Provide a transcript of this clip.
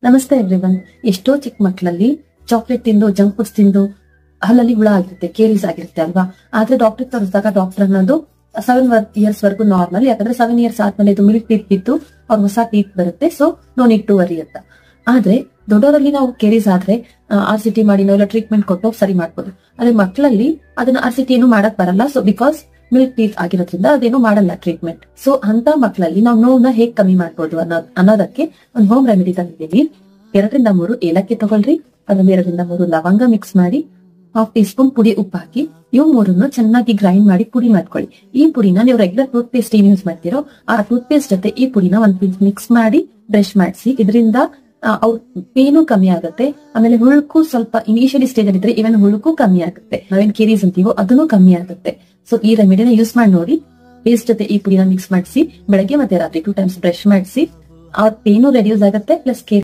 ನಮಸ್ತೆ ಎವ್ರಿವನ್. ಎಷ್ಟೋ ಚಿಕ್ಕ ಮಕ್ಕಳಲ್ಲಿ ಚಾಕ್ಲೇಟ್ ತಿಂದು ಜಂಕ್ ಫುಡ್ಸ್ ತಿಂದು ಹಲ್ಲಲ್ಲಿ ಹುಳ ಆಗಿರುತ್ತೆ, ಕೇರೀಸ್ ಆಗಿರುತ್ತೆ ಅಲ್ವಾ. ಆದ್ರೆ ಡಾಕ್ಟರ್ ತೋರಿಸಿದಾಗ ಡಾಕ್ಟರ್ ಅನ್ನೋದು 7 ಇಯರ್ಸ್ ವರ್ಗು ನಾರ್ಮಲ್, ಯಾಕಂದ್ರೆ 7 ಇಯರ್ಸ್ ಆದ್ಮೇಲೆ ಇದು ಮಿಲ್ಕ್ ಟೀತ್ ಬಿದ್ದು ಅವ್ರ ಹೊಸ ಟೀತ್ ಬರುತ್ತೆ, so no need to worry ಅಂತ. ಆದ್ರೆ ದೊಡ್ಡವರಲ್ಲಿ ನಾವು ಕೇರೀಸ್ ಆದ್ರೆ RCT ಮಾಡಿ ನಾವೆಲ್ಲ ಟ್ರೀಟ್ಮೆಂಟ್ ಕೊಟ್ಟು ಸರಿ ಮಾಡ್ಬೋದು. ಆದ್ರೆ ಮಕ್ಕಳಲ್ಲಿ ಅದನ್ನ RCT ಏನು ಮಾಡಕ್ ಬರಲ್ಲ, ಸೊ ಬಿಕಾಸ್ ಮಿಲ್ಕ್ ಟೀತ್ ಆಗಿರೋದ್ರಿಂದ ಅದೇನು ಮಾಡಲ್ಲ ಟ್ರೀಟ್ಮೆಂಟ್. ಸೊ ಅಂತ ಮಕ್ಕಳಲ್ಲಿ ನಾವು ನೋವನ್ನ ಹೇಗ್ ಕಮ್ಮಿ ಮಾಡ್ಬೋದು ಅನ್ನೋದಕ್ಕೆ ಒಂದು ಹೋಮ್ ರೆಮಿಡಿ ತಂದಿದ್ದೀನಿ. 2 ರಿಂದ 3 ಏಲಕ್ಕಿ ತಗೊಳ್ರಿ, ಅದ್ರಲ್ಲಿ 2 ರಿಂದ 3 ಲವಂಗ ಮಿಕ್ಸ್ ಮಾಡಿ, 1/2 ಟೀ ಸ್ಪೂನ್ ಪುಡಿ ಉಪ್ಪು ಹಾಕಿ, ಇವು 3 ಚೆನ್ನಾಗಿ ಗ್ರೈಂಡ್ ಮಾಡಿ ಪುಡಿ ಮಾಡ್ಕೊಳ್ಳಿ. ಈ ಪುಡಿನ ನೀವು ರೆಗ್ಯುಲರ್ ಟೂತ್ ಪೇಸ್ಟ್ ಏನ್ ಯೂಸ್ ಮಾಡ್ತೀರೋ ಆ ಟೂತ್ ಪೇಸ್ಟ್ ಜೊತೆ ಈ ಪುಡಿನ ಮಿಕ್ಸ್ ಮಾಡಿ ಬ್ರಷ್ ಮಾಡಿಸಿ. ಇದರಿಂದ ಅವ್ರ ಪೇನು ಕಮ್ಮಿ ಆಗುತ್ತೆ, ಆಮೇಲೆ ಹುಳುಕು ಸ್ವಲ್ಪ ಇನಿಷಿಯಲಿ ಸ್ಟೇಜ್ ಅಲ್ಲಿ ಇದ್ರೆ ಇವನ್ ಹುಳುಕು ಕಮ್ಮಿ ಆಗುತ್ತೆ, ನಾವೇನ್ ಕೇರೀಸ್ ಅಂತೀವೋ ಅದನ್ನು ಕಮ್ಮಿ ಆಗುತ್ತೆ. ಸೊ ಈ ರೆಮಿಡಿನ ಯೂಸ್ ಮಾಡಿ ನೋಡಿ. ಪೇಸ್ಟ್ ಜೊತೆ ಈ ಪುಡಿನ ಮಿಕ್ಸ್ ಮಾಡಿಸಿ ಬೆಳಗ್ಗೆ ಮತ್ತೆ ರಾತ್ರಿ 2 ಟೈಮ್ಸ್ ಬ್ರಷ್ ಮಾಡಿಸಿ, ಅವ್ರ ಪೇನು ರೆಡ್ಯೂಸ್ ಆಗುತ್ತೆ, ಪ್ಲಸ್